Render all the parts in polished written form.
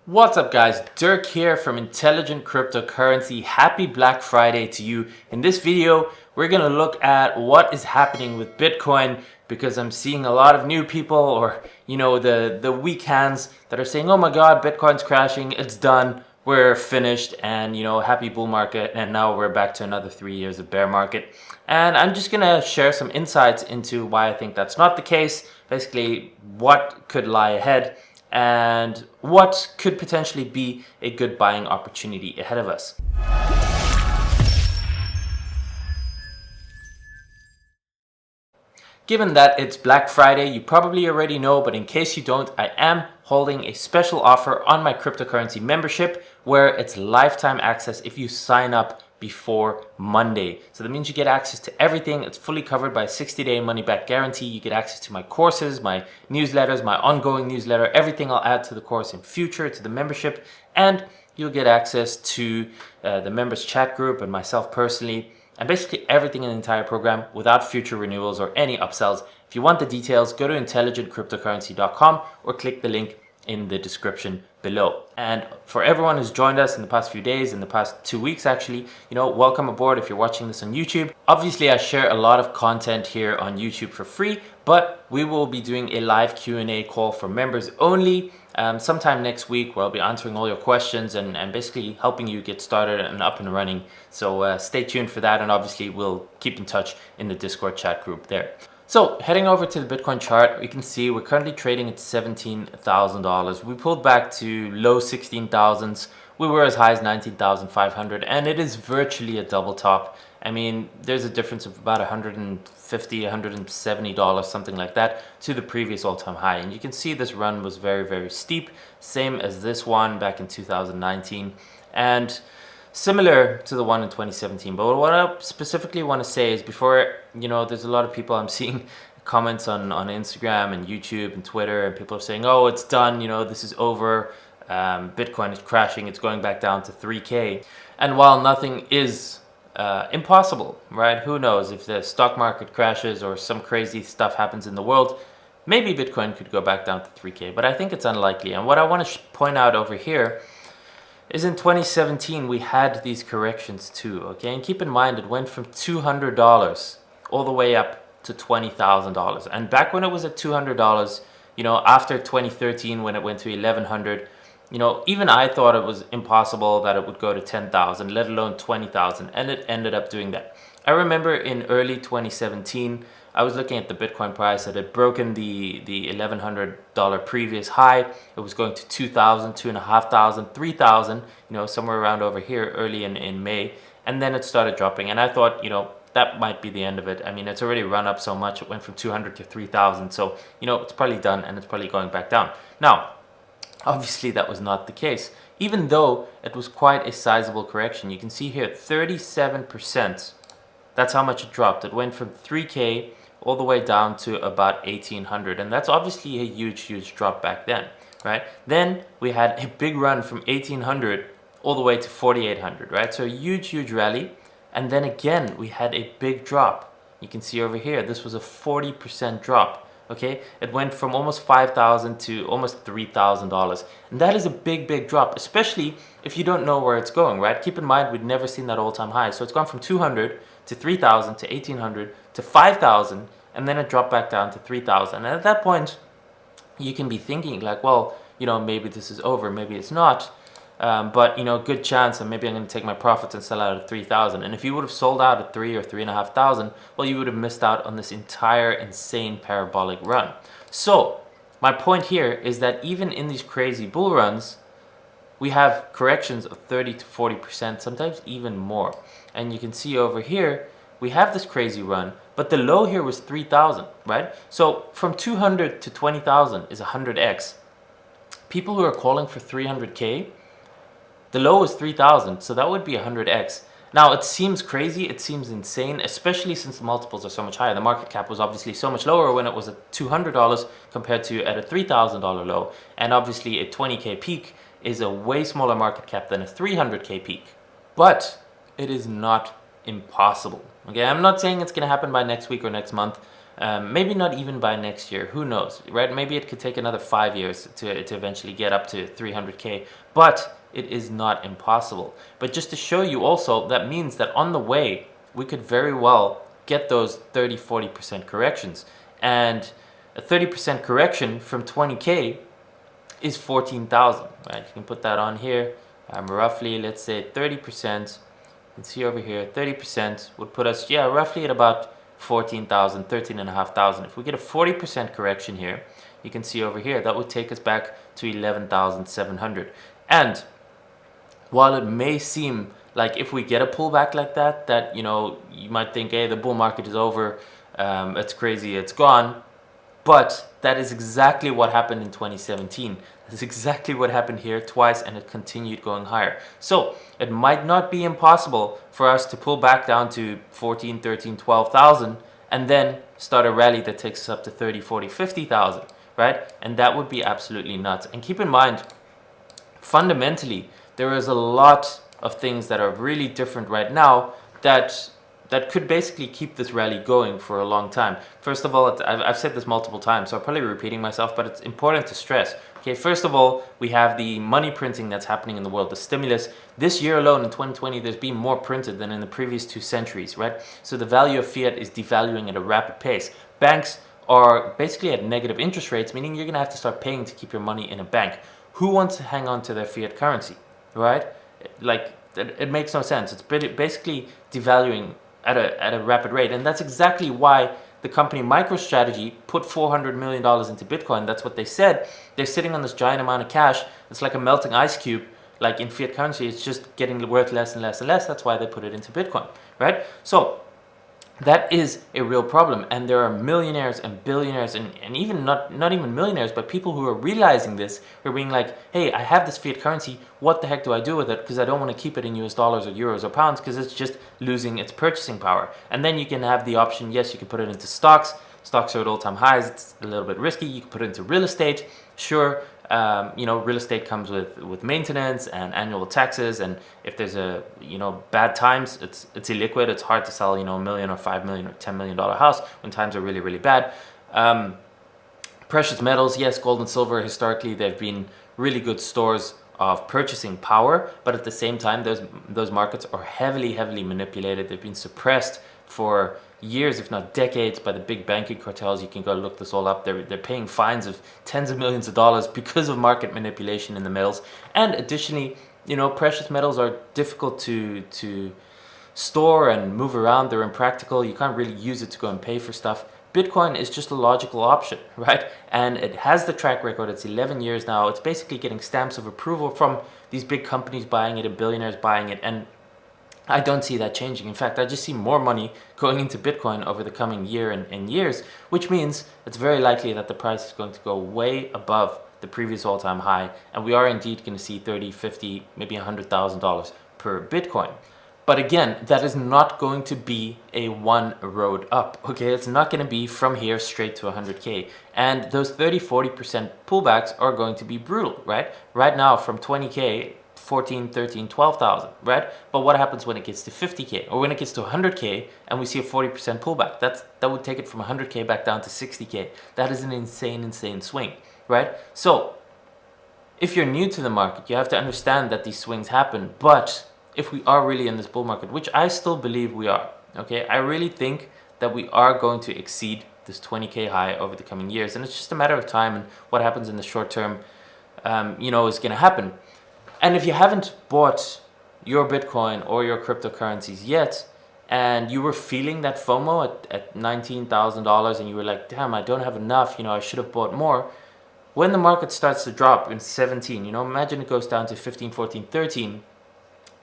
What's up guys, Dirk here from Intelligent Cryptocurrency. Happy Black Friday to you. In this video, we're gonna look at what is happening with Bitcoin because I'm seeing a lot of new people or the weak hands that are saying, oh my god, Bitcoin's crashing, it's done, we're finished, and happy bull market, and now we're back to another 3 years of bear market. And I'm just gonna share some insights into why I think that's not the case, basically what could lie ahead, and what could potentially be a good buying opportunity ahead of us. Given that it's Black Friday, you probably already know, but in case you don't, I am holding a special offer on my cryptocurrency membership where it's lifetime access if you sign up before Monday. So that means you get access to everything. It's fully covered by a 60-day money-back guarantee. You get access to my courses, my newsletters, my ongoing newsletter, everything I'll add to the course in future, to the membership, and you'll get access to the members chat group and myself personally, and basically everything in the entire program without future renewals or any upsells. If you want the details, go to intelligentcryptocurrency.com or click the link in the description below. And for everyone who's joined us in the past few days, in the past 2 weeks actually, welcome aboard if you're watching this on YouTube. Obviously, I share a lot of content here on YouTube for free, but we will be doing a live Q&A call for members only sometime next week where I'll be answering all your questions and basically helping you get started and up and running. So stay tuned for that, and obviously we'll keep in touch in the Discord chat group there. So heading over to the Bitcoin chart, we can see we're currently trading at $17,000. We pulled back to low 16,000s. We were as high as 19,500, and it is virtually a double top. I mean, there's a difference of about $150, $170, something like that, to the previous all-time high. And you can see this run was very, very steep, same as this one back in 2019. And similar to the one in 2017. But what I specifically want to say is before, there's a lot of people I'm seeing comments on Instagram and YouTube and Twitter, and people are saying, oh, it's done, this is over, Bitcoin is crashing, it's going back down to 3K. And while nothing is impossible, right? Who knows, if the stock market crashes or some crazy stuff happens in the world, maybe Bitcoin could go back down to 3K, but I think it's unlikely. And what I want to point out over here is in 2017 we had these corrections too, okay? And keep in mind it went from $200 all the way up to $20,000. And back when it was at $200, after 2013 when it went to 1100, even I thought it was impossible that it would go to 10,000, let alone 20,000, and it ended up doing that. I remember in early 2017, I was looking at the Bitcoin price that had broken the $1,100 previous high. It was going to 2,000, 2,500, 3,000, somewhere around over here early in May. And then it started dropping. And I thought, that might be the end of it. I mean, it's already run up so much. It went from 200 to 3,000. So, it's probably done and it's probably going back down. Now, obviously that was not the case. Even though it was quite a sizable correction. You can see here 37%. That's how much it dropped. It went from 3K all the way down to about 1,800, and that's obviously a huge drop back then, right? Then we had a big run from 1,800 all the way to 4,800, right? So a huge rally, and then again we had a big drop. You can see over here, this was a 40% drop, okay? It went from almost $5,000 to almost $3,000, and that is a big drop, especially if you don't know where it's going, right? Keep in mind, we'd never seen that all-time high, so it's gone from 200 to 3,000 to 1,800 to 5,000, and then it dropped back down to 3,000. And at that point, you can be thinking like, well, maybe this is over, maybe it's not, but good chance, and maybe I'm going to take my profits and sell out at 3,000. And if you would have sold out at 3 or 3,500, well, you would have missed out on this entire insane parabolic run. So my point here is that even in these crazy bull runs, we have corrections of 30 to 40%, sometimes even more. And you can see over here, we have this crazy run, but the low here was 3,000, right? So from 200 to 20,000 is 100x. People who are calling for 300K, the low is 3,000, so that would be 100x. Now, it seems crazy, it seems insane, especially since the multiples are so much higher. The market cap was obviously so much lower when it was at $200 compared to at a $3,000 low. And obviously a 20K peak is a way smaller market cap than a 300K peak. But it is not impossible. Okay, I'm not saying it's going to happen by next week or next month, Maybe not even by next year, who knows, right? Maybe it could take another 5 years to eventually get up to 300K, but it is not impossible. But just to show you also, that means that on the way, we could very well get those 30-40% corrections. And a 30% correction from 20K is 14,000, right? You can put that on here. Roughly, let's say 30%. You can see over here, 30% would put us, yeah, roughly at about 14,000, 13,500. If we get a 40% correction here, you can see over here, that would take us back to 11,700. And while it may seem like if we get a pullback like that, you know, you might think, hey, the bull market is over, it's crazy, it's gone. But that is exactly what happened in 2017. That's exactly what happened here twice, and it continued going higher. So it might not be impossible for us to pull back down to 14, 13, 12,000 and then start a rally that takes us up to 30, 40, 50,000, right? And that would be absolutely nuts. And keep in mind, fundamentally, there is a lot of things that are really different right now that could basically keep this rally going for a long time. First of all, I've said this multiple times, so I'm probably repeating myself, but it's important to stress. Okay, first of all, we have the money printing that's happening in the world, the stimulus. This year alone, in 2020, there's been more printed than in the previous 2 centuries, right? So the value of fiat is devaluing at a rapid pace. Banks are basically at negative interest rates, meaning you're gonna have to start paying to keep your money in a bank. Who wants to hang on to their fiat currency, right? Like, it makes no sense. It's basically devaluing at a rapid rate. And that's exactly why the company MicroStrategy put $400 million into Bitcoin. That's what they said. They're sitting on this giant amount of cash. It's like a melting ice cube. Like in fiat currency, it's just getting worth less and less and less. That's why they put it into Bitcoin, right? So that is a real problem. And there are millionaires and billionaires and even not even millionaires, but people who are realizing this, who are being like, hey, I have this fiat currency. What the heck do I do with it? Because I don't want to keep it in US dollars or euros or pounds because it's just losing its purchasing power. And then you can have the option, yes, you can put it into stocks. Stocks are at all-time highs. It's a little bit risky. You can put it into real estate. Sure, you know, real estate comes with maintenance and annual taxes, and if there's a, you know, bad times, it's illiquid. It's hard to sell, you know, $1 million or $5 million or $10 million house when times are really, really bad. Precious metals, yes, gold and silver, historically they've been really good stores of purchasing power, but at the same time those markets are heavily manipulated. They've been suppressed for years, if not decades, by the big banking cartels. You can go look this all up. They're paying fines of tens of millions of dollars because of market manipulation in the metals. And additionally, you know, precious metals are difficult to store and move around. They're impractical. You can't really use it to go and pay for stuff. Bitcoin is just a logical option, right? And it has the track record. It's 11 years now. It's basically getting stamps of approval from these big companies buying it and billionaires buying it. And I don't see that changing. In fact, I just see more money going into Bitcoin over the coming year and years, which means it's very likely that the price is going to go way above the previous all-time high. And we are indeed going to see 30, 50, maybe $100,000 per Bitcoin. But again, that is not going to be a one road up, okay? It's not going to be from here straight to 100K. And those 30, 40% pullbacks are going to be brutal, right? Right now from 20K, 14, 13, 12,000, right? But what happens when it gets to 50K or when it gets to 100K and we see a 40% pullback? That would take it from 100K back down to 60K. That is an insane swing, right? So if you're new to the market, you have to understand that these swings happen. But if we are really in this bull market, which I still believe we are, okay? I really think that we are going to exceed this 20K high over the coming years. And it's just a matter of time, and what happens in the short term, you know, is going to happen. And if you haven't bought your Bitcoin or your cryptocurrencies yet, and you were feeling that FOMO at $19,000 and you were like, damn, I don't have enough, you know, I should have bought more. When the market starts to drop in 17, you know, imagine it goes down to 15, 14, 13,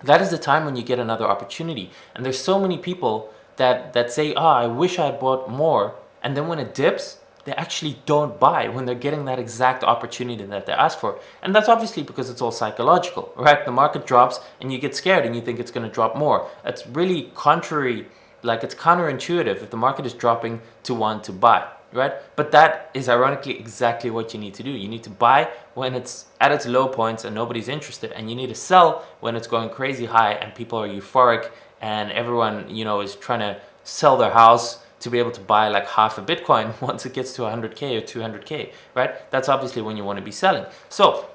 that is the time when you get another opportunity. And there's so many people that say, I wish I had bought more. And then when it dips, they actually don't buy when they're getting that exact opportunity that they asked for. And that's obviously because it's all psychological, right? The market drops and you get scared and you think it's going to drop more. It's really contrary, like it's counterintuitive if the market is dropping to want to buy, right? But that is ironically exactly what you need to do. You need to buy when it's at its low points and nobody's interested, and you need to sell when it's going crazy high and people are euphoric and everyone, you know, is trying to sell their house to be able to buy like half a Bitcoin once it gets to 100K or 200K, right? That's obviously when you want to be selling. So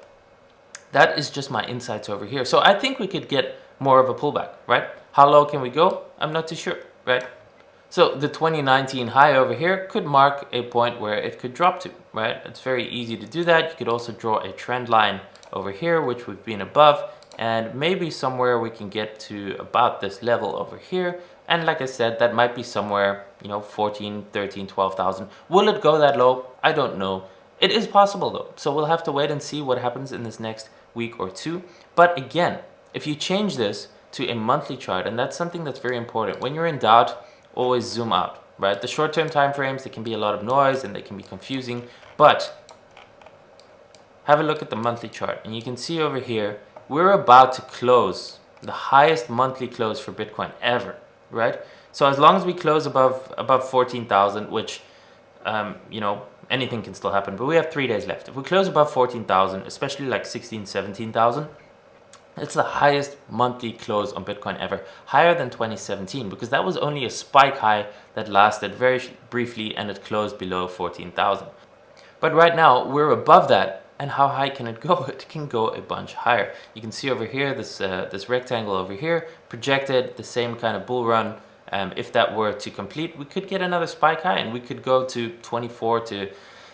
that is just my insights over here. So I think we could get more of a pullback, right? How low can we go? I'm not too sure, right? So the 2019 high over here could mark a point where it could drop to, right? It's very easy to do that. You could also draw a trend line over here, which we've been above, and maybe somewhere we can get to about this level over here. And like I said, that might be somewhere, 14, 13, 12,000. Will it go that low? I don't know. It is possible though. So we'll have to wait and see what happens in this next week or two. But again, if you change this to a monthly chart, and that's something that's very important. When you're in doubt, always zoom out, right? The short-term time frames, there can be a lot of noise and they can be confusing, but have a look at the monthly chart and you can see over here, we're about to close the highest monthly close for Bitcoin ever, right? So as long as we close above 14,000, which, anything can still happen, but we have 3 days left. If we close above 14,000, especially like 16, 17,000, it's the highest monthly close on Bitcoin ever, higher than 2017, because that was only a spike high that lasted very briefly and it closed below 14,000. But right now we're above that, and how high can it go? It can go a bunch higher. You can see over here, this rectangle over here, projected the same kind of bull run. If that were to complete, we could get another spike high and we could go to 24 to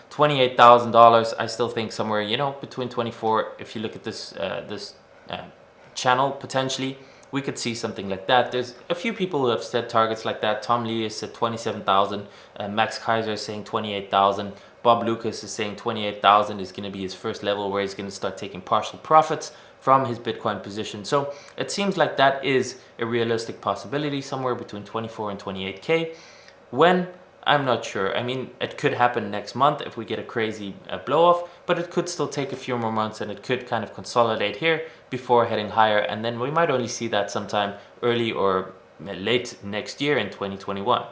$28,000. I still think somewhere, between 24, if you look at this, channel, potentially we could see something like that. There's a few people who have set targets like that. Tom Lee is at 27,000, Max Kaiser is saying 28,000, Bob Lucas is saying 28,000 is going to be his first level where he's going to start taking partial profits from his Bitcoin position. So it seems like that is a realistic possibility, somewhere between 24 and 28K. When? I'm not sure. I mean, it could happen next month if we get a crazy blow off, but it could still take a few more months and it could kind of consolidate here before heading higher. And then we might only see that sometime early or late next year in 2021.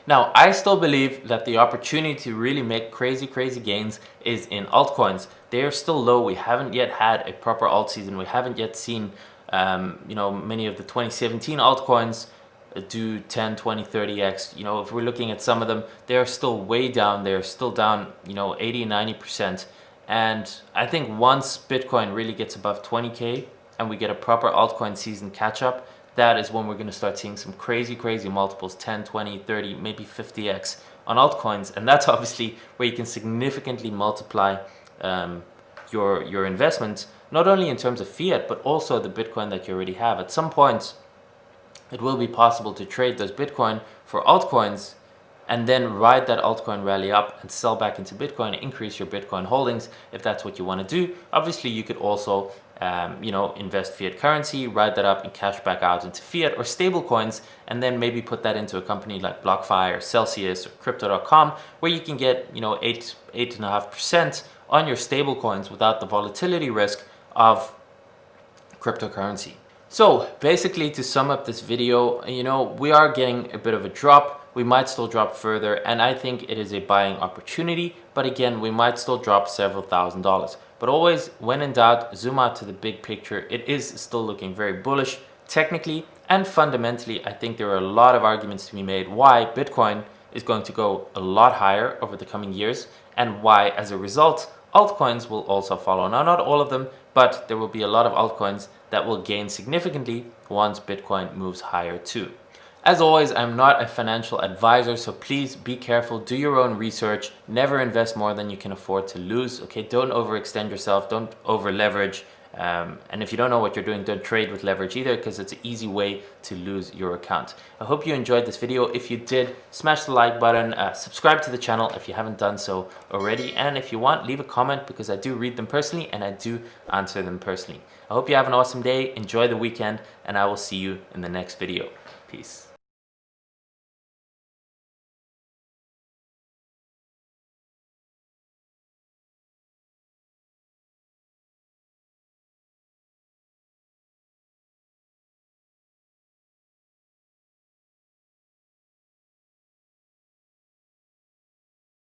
Now, I still believe that the opportunity to really make crazy gains is in altcoins. They are still low. We haven't yet had a proper alt season. We haven't yet seen, many of the 2017 altcoins do 10, 20, 30x. If we're looking at some of them, they're still way down. They're still down, 80, 90%. And I think once Bitcoin really gets above 20K and we get a proper altcoin season catch up, that is when we're going to start seeing some crazy multiples, 10, 20, 30, maybe 50x on altcoins. And that's obviously where you can significantly multiply your investments, not only in terms of fiat, but also the Bitcoin that you already have. At some point, it will be possible to trade those Bitcoin for altcoins and then ride that altcoin rally up and sell back into Bitcoin, increase your Bitcoin holdings if that's what you want to do. Obviously, you could also invest fiat currency, ride that up and cash back out into fiat or stable coins, and then maybe put that into a company like BlockFi or Celsius or Crypto.com, where you can get 8.5% on your stable coins without the volatility risk of cryptocurrency. So basically, to sum up this video, we are getting a bit of a drop. We might still drop further, and I think it is a buying opportunity. But again, we might still drop several $1,000s. But always, when in doubt, zoom out to the big picture. It is still looking very bullish, technically and fundamentally. I think there are a lot of arguments to be made why Bitcoin is going to go a lot higher over the coming years, and why, as a result, altcoins will also follow. Now, not all of them, but there will be a lot of altcoins that will gain significantly once Bitcoin moves higher too. As always, I'm not a financial advisor, so please be careful, do your own research, never invest more than you can afford to lose, okay? Don't overextend yourself, don't over leverage, and if you don't know what you're doing, don't trade with leverage either, because it's an easy way to lose your account. I hope you enjoyed this video. If you did, smash the like button, subscribe to the channel if you haven't done so already, and if you want, leave a comment, because I do read them personally and I do answer them personally. I hope you have an awesome day, enjoy the weekend, and I will see you in the next video. Peace.